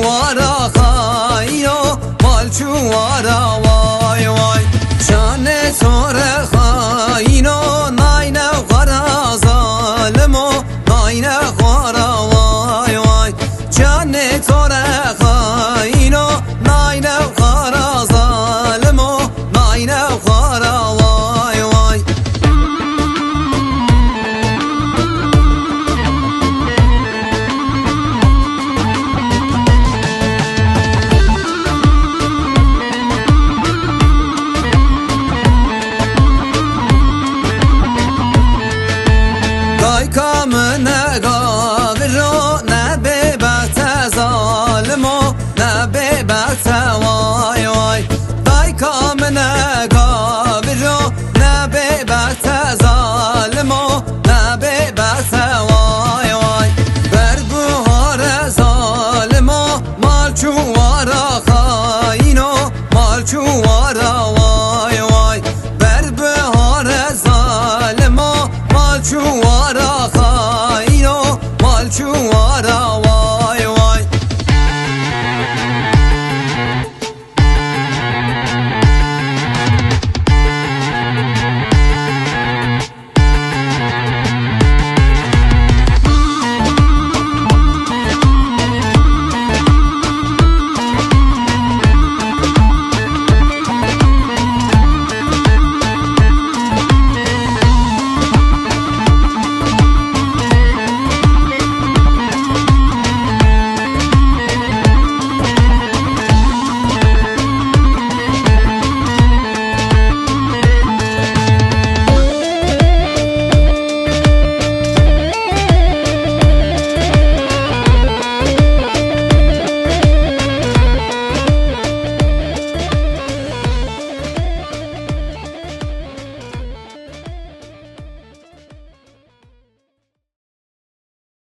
چوارا خایو مال چوارا وای وای شان تور خاینو ناین غرا ظالمو ناین غرا وای وای شان تور خاینو ناین غرا ظالمو ناین غرا وای وای کامن گاورو نبی بخت ظالمو نبی بخت